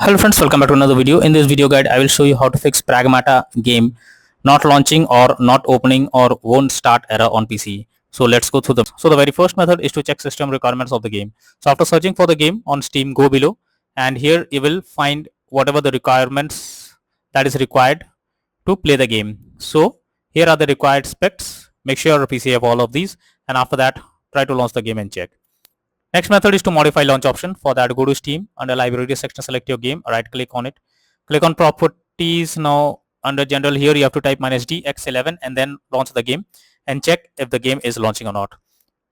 Hello friends, welcome back to another video. In this video guide, I will show you how to fix Pragmata game not launching or not opening or won't start error on PC. So let's go through them. So the very first method is to check system requirements of the game. So after searching for the game on Steam, go below and here you will find whatever the requirements that is required to play the game. So here are the required specs. Make sure your PC have all of these and after that try to launch the game and check. Next method is to modify launch option. For that, go to Steam, under library section, select your game, right click on it, click on properties. Now under general here you have to type -d x11 and then launch the game and check if the game is launching or not.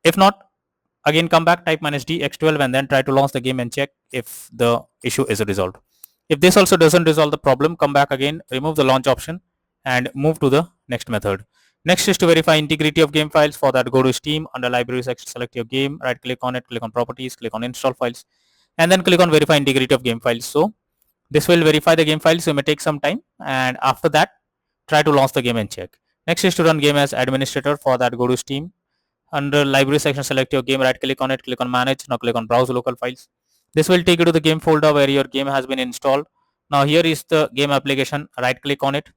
If not, again come back, type -d x12 and then try to launch the game and check if the issue is resolved. If this also doesn't resolve the problem, come back again, remove the launch option and move to the next method. Next is to verify integrity of game files. For that, go to Steam, under library section, select your game, right click on it, click on properties, click on install files and then click on verify integrity of game files. So this will verify the game files, so it may take some time and after that try to launch the game and check. Next is to run game as administrator. For that, go to Steam, under library section, select your game, right click on it, click on manage, now click on browse local files. This will take you to the game folder where your game has been installed. Now here is the game application, right click on it,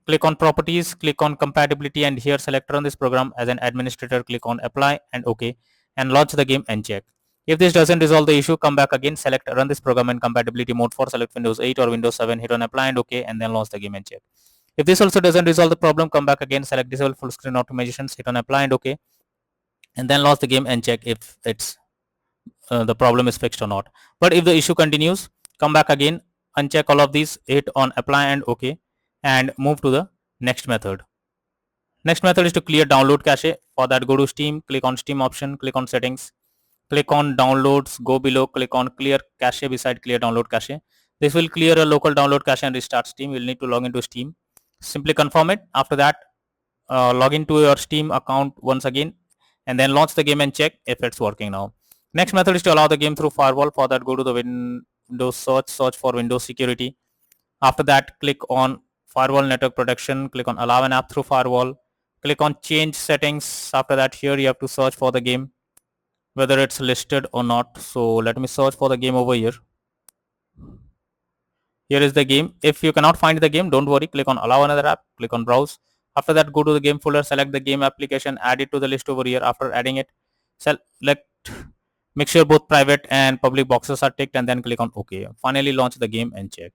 click on properties, click on compatibility and here select run this program as an administrator, click on apply and OK and launch the game and check. If this doesn't resolve the issue, come back again, select run this program in compatibility mode for select Windows 8 or Windows 7, hit on apply and OK and then launch the game and check. If this also doesn't resolve the problem, come back again, select disable full screen optimizations, hit on apply and OK and then launch the game and check if it's the problem is fixed or not. But if the issue continues, come back again, uncheck all of these, hit on apply and OK and move to the next method. Next method is to clear download cache. For that, go to Steam, click on Steam option, click on settings, click on downloads, go below, click on clear cache beside clear download cache. This will clear a local download cache and restart Steam. You'll need to log into Steam. Simply confirm it. After that, log into your Steam account once again and then launch the game and check if it's working now. Next method is to allow the game through firewall. For that, go to the Windows search for Windows security. After that, click on firewall network protection, click on allow an app through firewall, click on change settings. After that, here you have to search for the game, whether it's listed or not. So let me search for the game over here. Here is the game. If you cannot find the game, don't worry, click on allow another app, click on browse. After that, go to the game folder, select the game application, add it to the list over here. After adding it, select, make sure both private and public boxes are ticked and then click on OK. Finally launch the game and check.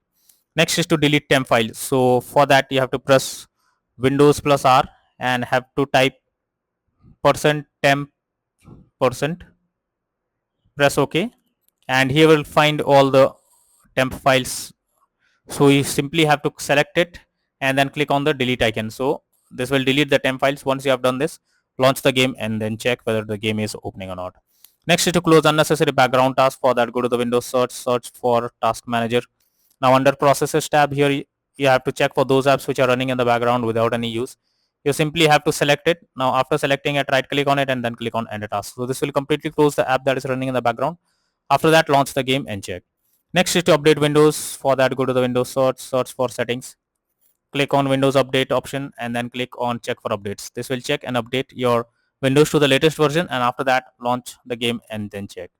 Next is to delete temp file. So for that you have to press Windows plus R and have to type %temp%, press OK and here will find all the temp files. So you simply have to select it and then click on the delete icon. So this will delete the temp files. Once you have done this, launch the game and then check whether the game is opening or not. Next is to close unnecessary background tasks. For that, go to the Windows search for task manager. Now under processes tab, here you have to check for those apps which are running in the background without any use. You simply have to select it. Now after selecting it, right click on it and then click on end task. So this will completely close the app that is running in the background. After that, launch the game and check. Next is to update Windows. For that, go to the Windows search for settings, click on Windows update option and then click on check for updates. This will check and update your Windows to the latest version and after that launch the game and then check.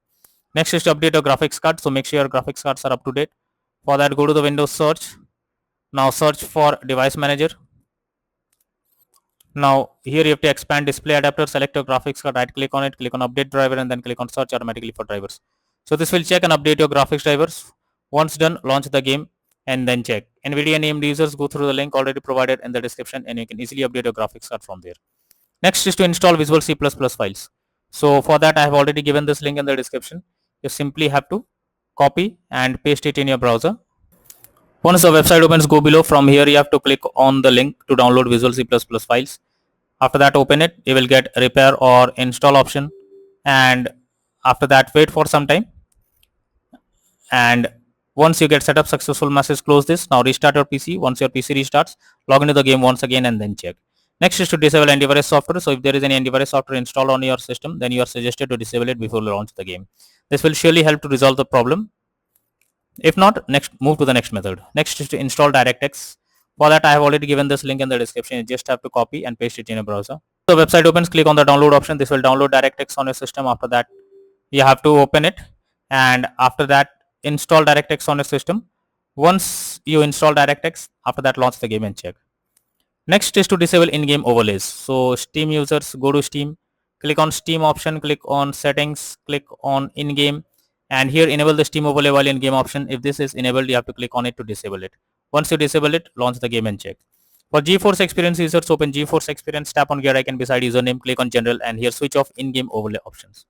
Next is to update your graphics card. So make sure your graphics cards are up to date. For that, go to the Windows search. Now search for device manager. Now here you have to expand display adapter, select your graphics card, right click on it, click on update driver and then click on search automatically for drivers. So this will check and update your graphics drivers. Once done, launch the game and then check. NVIDIA named users, go through the link already provided in the description and you can easily update your graphics card from there. Next is to install Visual C++ files. So for that, I have already given this link in the description. You simply have to copy and paste it in your browser. Once the website opens, go below. From here you have to click on the link to download Visual C++ files. After that, open it. You will get repair or install option and after that wait for some time and once you get set up successful message, close this. Now restart your PC. Once your PC restarts, log into the game once again and then check. Next is to disable antivirus software. So if there is any antivirus software installed on your system, then you are suggested to disable it before you launch the game. This will surely help to resolve the problem. If not, move to the next method. Next is to install DirectX. For that, I have already given this link in the description. You just have to copy and paste it in a browser. So the website opens, click on the download option. This will download DirectX on your system. After that, you have to open it and after that install DirectX on your system. Once you install DirectX, after that launch the game and check. Next is to disable in-game overlays. So Steam users, go to Steam, click on Steam option, click on settings, click on in-game, and here enable the Steam overlay while in-game option. If this is enabled, you have to click on it to disable it. Once you disable it, launch the game and check. For GeForce Experience users, open GeForce Experience, tap on gear icon beside username, click on general, and here switch off in-game overlay options.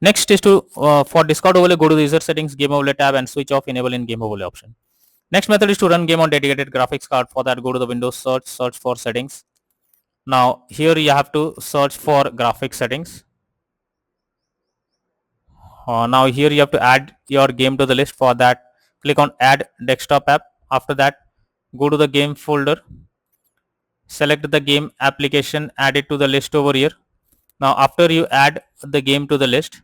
Next is to for Discord overlay, go to the user settings, game overlay tab, and switch off enable in-game overlay option. Next method is to run game on dedicated graphics card. For that, go to the Windows search for settings. Now here you have to search for graphics settings. Now here you have to add your game to the list. For that, click on add desktop app. After that, go to the game folder, select the game application, add it to the list over here. Now after you add the game to the list,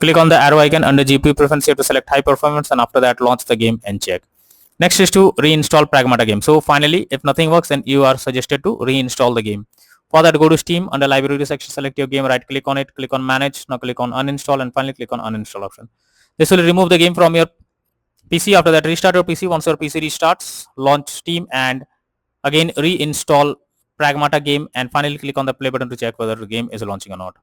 click on the arrow icon under GPU preference. You have to select high performance, and after that launch the game and check. Next is to reinstall Pragmata game. So finally, if nothing works, then you are suggested to reinstall the game. For that, go to Steam, under library section, select your game, right click on it, click on manage. Now click on uninstall, and finally click on uninstall option. This will remove the game from your PC. After that, restart your PC. Once your PC restarts, launch Steam and again reinstall Pragmata game, and finally click on the play button to check whether the game is launching or not.